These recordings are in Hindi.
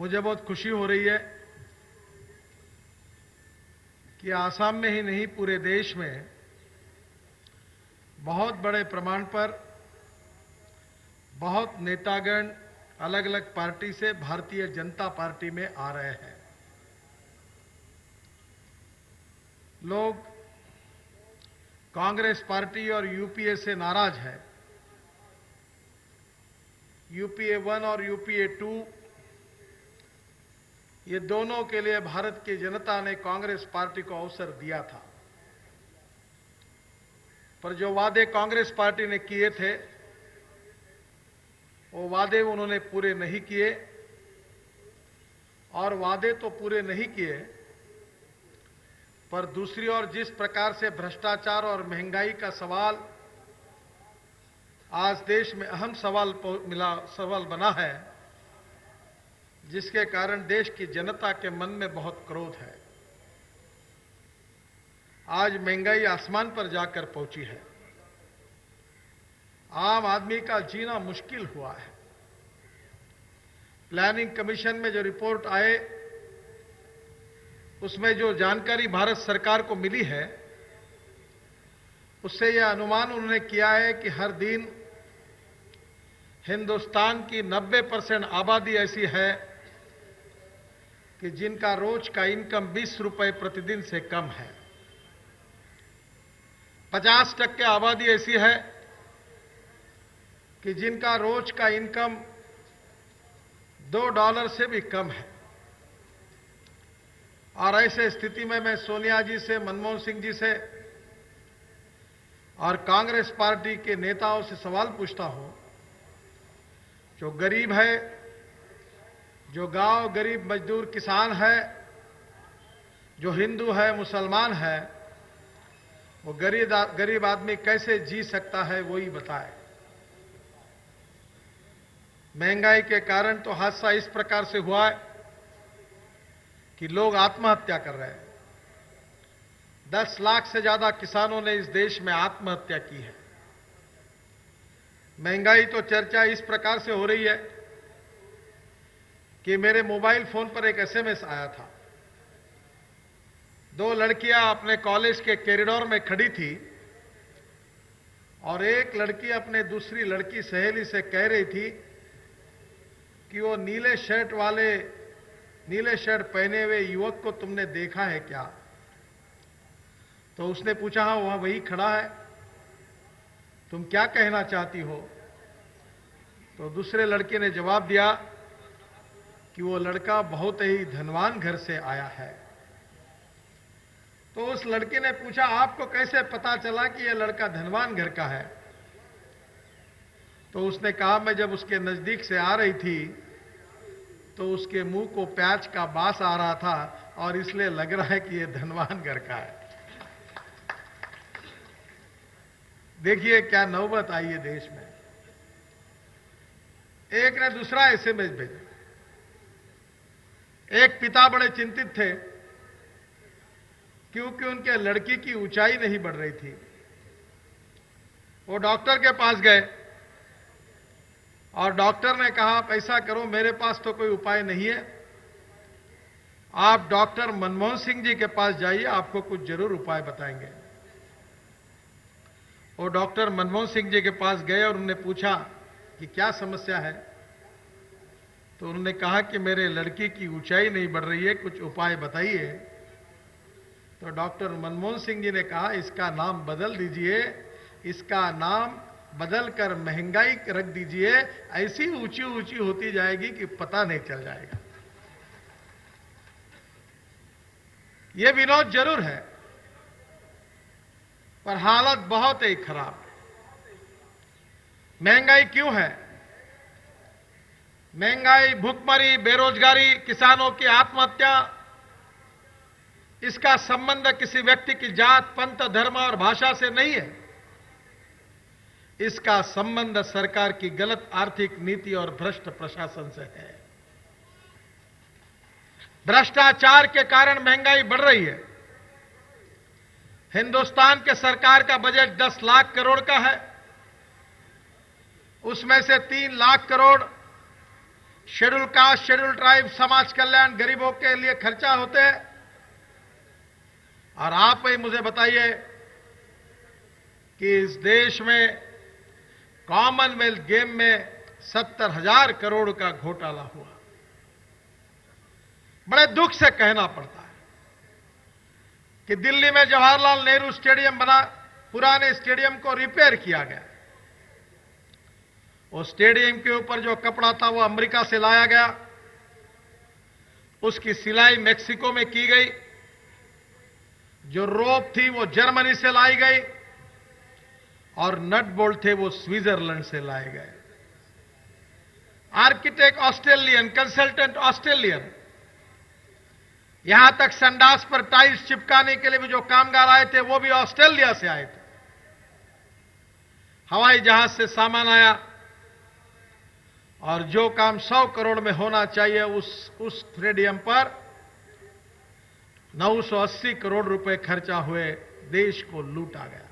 मुझे बहुत खुशी हो रही है कि आसाम में ही नहीं पूरे देश में बहुत बड़े प्रमाण पर बहुत नेतागण अलग अलग पार्टी से भारतीय जनता पार्टी में आ रहे हैं। लोग कांग्रेस पार्टी और यूपीए से नाराज है। यूपीए 1 और यूपीए 2 ये दोनों के लिए भारत की जनता ने कांग्रेस पार्टी को अवसर दिया था, पर जो वादे कांग्रेस पार्टी ने किए थे वो वादे उन्होंने पूरे नहीं किए, और वादे तो पूरे नहीं किए, पर दूसरी ओर जिस प्रकार से भ्रष्टाचार और महंगाई का सवाल आज देश में अहम सवाल बना है, जिसके कारण देश की जनता के मन में बहुत क्रोध है। आज महंगाई आसमान पर जाकर पहुंची है। आम आदमी का जीना मुश्किल हुआ है। प्लानिंग कमीशन में जो रिपोर्ट आए उसमें जो जानकारी भारत सरकार को मिली है उससे यह अनुमान उन्होंने किया है कि हर दिन हिंदुस्तान की 90% आबादी ऐसी है कि जिनका रोज का इनकम 20 रुपए प्रतिदिन से कम है। 50% आबादी ऐसी है कि जिनका रोज का इनकम $2 से भी कम है। और ऐसे स्थिति में मैं सोनिया जी से, मनमोहन सिंह जी से और कांग्रेस पार्टी के नेताओं से सवाल पूछता हूं, जो गरीब है, जो गांव गरीब मजदूर किसान है, जो हिंदू है, मुसलमान है, वो गरीब आदमी कैसे जी सकता है, वो ही बताए। महंगाई के कारण तो हादसा इस प्रकार से हुआ है कि लोग आत्महत्या कर रहे हैं। 10 लाख से ज्यादा किसानों ने इस देश में आत्महत्या की है। महंगाई तो चर्चा इस प्रकार से हो रही है कि मेरे मोबाइल फोन पर एक एसएमएस आया था। 2 लड़कियां अपने कॉलेज के कॉरिडोर में खड़ी थी और एक लड़की अपने दूसरी लड़की सहेली से कह रही थी कि वो नीले शर्ट पहने हुए युवक को तुमने देखा है क्या? तो उसने पूछा, हाँ वहां वही खड़ा है, तुम क्या कहना चाहती हो? तो दूसरे लड़के ने जवाब दिया कि वो लड़का बहुत ही धनवान घर से आया है। तो उस लड़के ने पूछा, आपको कैसे पता चला कि यह लड़का धनवान घर का है? तो उसने कहा, मैं जब उसके नजदीक से आ रही थी तो उसके मुंह को प्याज का बास आ रहा था और इसलिए लग रहा है कि यह धनवान घर का है। देखिए क्या नौबत आई है देश में। एक ने दूसरा एसएमएस भेजा। एक पिता बड़े चिंतित थे क्योंकि उनके लड़की की ऊंचाई नहीं बढ़ रही थी। वो डॉक्टर के पास गए और डॉक्टर ने कहा, आप ऐसा करो, मेरे पास तो कोई उपाय नहीं है, आप डॉक्टर मनमोहन सिंह जी के पास जाइए, आपको कुछ जरूर उपाय बताएंगे। वो डॉक्टर मनमोहन सिंह जी के पास गए और उन्होंने पूछा कि क्या समस्या है? तो उन्होंने कहा कि मेरे लड़की की ऊंचाई नहीं बढ़ रही है, कुछ उपाय बताइए। तो डॉक्टर मनमोहन सिंह जी ने कहा, इसका नाम बदल दीजिए, इसका नाम बदलकर महंगाई रख दीजिए, ऐसी ऊंची ऊंची होती जाएगी कि पता नहीं चल जाएगा। यह विनोद जरूर है, पर हालत बहुत ही खराब है। महंगाई क्यों है? महंगाई, भूखमरी, बेरोजगारी, किसानों की आत्महत्या, इसका संबंध किसी व्यक्ति की जात, पंथ, धर्म और भाषा से नहीं है। इसका संबंध सरकार की गलत आर्थिक नीति और भ्रष्ट प्रशासन से है। भ्रष्टाचार के कारण महंगाई बढ़ रही है। हिंदुस्तान के सरकार का बजट 10 लाख करोड़ का है, उसमें से 3 lakh crore schedule caste, schedule tribe, समाज कल्याण, गरीबों के लिए खर्चा होते हैं। और आप ही मुझे बताइए कि इस देश में कॉमनवेल्थ गेम में 70,000 करोड़ का घोटाला हुआ। बड़े दुख से कहना पड़ता है कि दिल्ली में जवाहरलाल नेहरू स्टेडियम बना, पुराने स्टेडियम को रिपेयर किया गया। उस स्टेडियम के ऊपर जो कपड़ा था वो अमेरिका से लाया गया, उसकी सिलाई मेक्सिको में की गई, जो रोप थी वो जर्मनी से लाई गई और नट बोल्ट थे वो स्विट्जरलैंड से लाए गए। आर्किटेक्ट ऑस्ट्रेलियन, कंसल्टेंट ऑस्ट्रेलियन, यहां तक संडास पर टाइल्स चिपकाने के लिए भी जो कामगार आए थे वो भी ऑस्ट्रेलिया से आए थे। हवाई जहाज से सामान आया और जो काम 100 करोड़ में होना चाहिए उस स्टेडियम पर 980 करोड़ रुपए खर्चा हुए, देश को लूटा गया।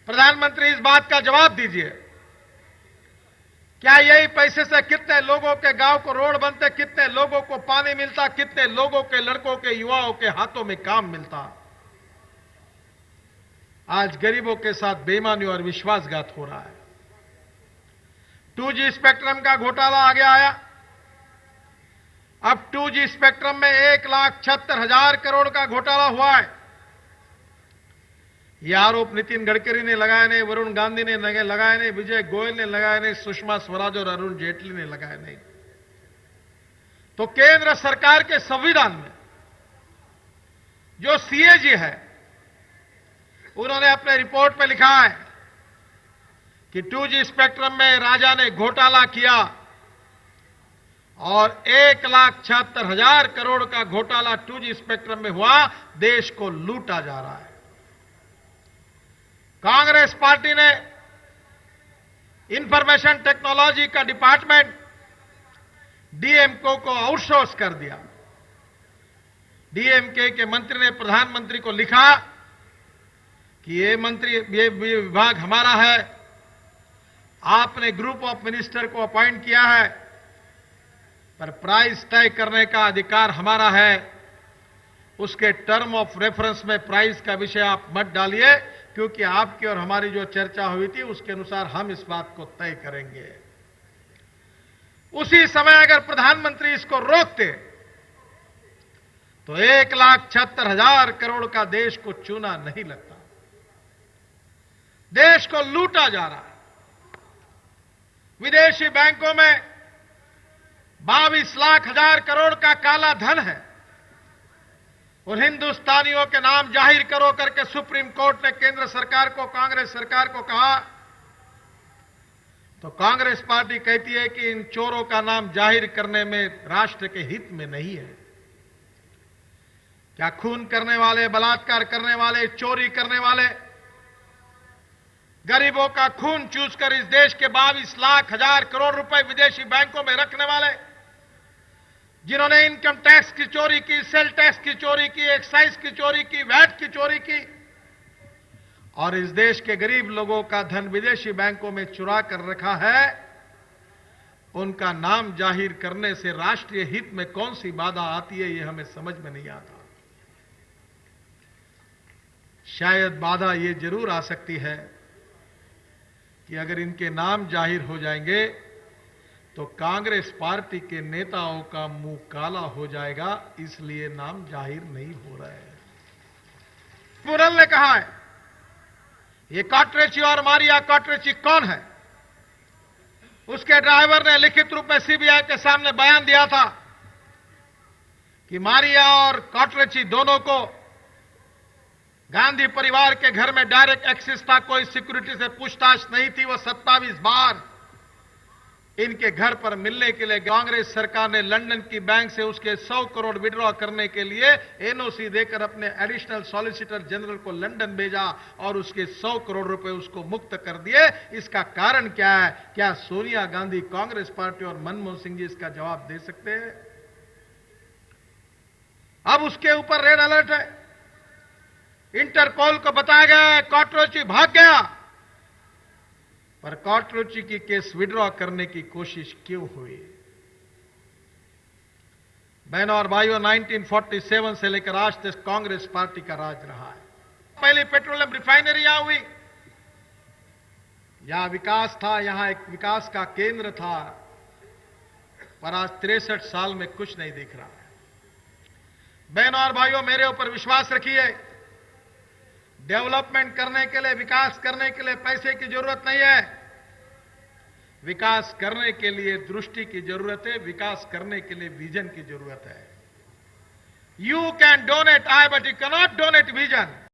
प्रधानमंत्री इस बात का जवाब दीजिए, क्या यही पैसे से कितने लोगों के गांव को रोड बनते, कितने लोगों को पानी मिलता, कितने लोगों के लड़कों के युवाओं के हाथों में काम मिलता? आज गरीबों के साथ बेईमानी और विश्वासघात हो रहा है। 2G स्पेक्ट्रम का घोटाला आगे आया। अब 2G स्पेक्ट्रम में 1,76,000 करोड़ का घोटाला हुआ है। यह आरोप नितिन गडकरी ने लगाया नहीं, वरुण गांधी ने लगाया नहीं, विजय गोयल ने लगाया नहीं, सुषमा स्वराज और अरुण जेटली ने लगाया नहीं। तो केंद्र सरकार के संविधान में जो CAG है, उन्होंने अपने रिपोर्ट में लिखा है कि 2G स्पेक्ट्रम में राजा ने घोटाला किया और 1,76,000 करोड़ का घोटाला 2G स्पेक्ट्रम में हुआ, देश को लूटा जा रहा है। कांग्रेस पार्टी ने इंफॉर्मेशन टेक्नोलॉजी का डिपार्टमेंट DMK को आउटसोर्स कर दिया। DMK के मंत्री ने प्रधानमंत्री को लिखा कि ये विभाग हमारा है, आपने ग्रुप ऑफ मिनिस्टर को अपॉइंट किया है, पर प्राइस तय करने का अधिकार हमारा है। उसके टर्म ऑफ रेफरेंस में प्राइस का विषय आप मत डालिए, क्योंकि आपकी और हमारी जो चर्चा हुई थी उसके अनुसार हम इस बात को तय करेंगे। उसी समय अगर प्रधानमंत्री इसको रोकते तो 1,76,000 करोड़ का देश को चूना नहीं लगता। देश को लूटा जा रहा है। विदेशी बैंकों में 22 लाख हजार करोड़ का काला धन है और हिंदुस्तानियों के नाम जाहिर करो करके सुप्रीम कोर्ट ने केंद्र सरकार को, कांग्रेस सरकार को कहा, तो कांग्रेस पार्टी कहती है कि इन चोरों का नाम जाहिर करने में राष्ट्र के हित में नहीं है। क्या खून करने वाले, बलात्कार करने वाले, चोरी करने वाले, गरीबों का खून चूसकर इस देश के 22 लाख हजार करोड़ रुपए विदेशी बैंकों में रखने वाले, जिन्होंने इनकम टैक्स की चोरी की, सेल टैक्स की चोरी की, एक्साइज की चोरी की, वैट की चोरी की और इस देश के गरीब लोगों का धन विदेशी बैंकों में चुरा कर रखा है, उनका नाम जाहिर करने से राष्ट्रीय हित में कौन सी बाधा आती है, यह हमें समझ में नहीं आता। शायद बाधा यह जरूर आ सकती है कि अगर इनके नाम जाहिर हो जाएंगे तो कांग्रेस पार्टी के नेताओं का मुंह काला हो जाएगा, इसलिए नाम जाहिर नहीं हो रहा है। पुरल ने कहा है ये कॉटरेची और मारिया कॉटरेची कौन है? उसके ड्राइवर ने लिखित रूप में सीबीआई के सामने बयान दिया था कि मारिया और कॉटरेची दोनों को गांधी परिवार के घर में डायरेक्ट एक्सेस था, कोई सिक्योरिटी से पूछताछ नहीं थी। वो 27 बार इनके घर पर मिलने के लिए कांग्रेस सरकार ने लंदन की बैंक से उसके 100 करोड़ विड्रॉ करने के लिए एनओसी देकर अपने एडिशनल सॉलिसिटर जनरल को लंदन भेजा और उसके 100 करोड़ रुपए उसको मुक्त कर दिए। इसका कारण क्या है? क्या सोनिया गांधी, कांग्रेस पार्टी और मनमोहन सिंह जी इसका जवाब दे सकते हैं? अब उसके ऊपर रेड अलर्ट है। इंटरपोल को बताया गया कॉटरेची भाग गया, पर कॉटरुचि की केस विड्रॉ करने की कोशिश क्यों हुई? बहनों और भाइयों, 1947 से लेकर आज तक कांग्रेस पार्टी का राज रहा है। पहली पेट्रोलियम रिफाइनरी यहां हुई, यहां विकास था, यहां एक विकास का केंद्र था, पर आज 63 साल में कुछ नहीं दिख रहा है। बहनों और भाइयों, मेरे ऊपर विश्वास रखिए, डेवलपमेंट करने के लिए, विकास करने के लिए पैसे की जरूरत नहीं है। विकास करने के लिए दृष्टि की जरूरत है, विकास करने के लिए विजन की जरूरत है। You can donate I, but you can not donate vision.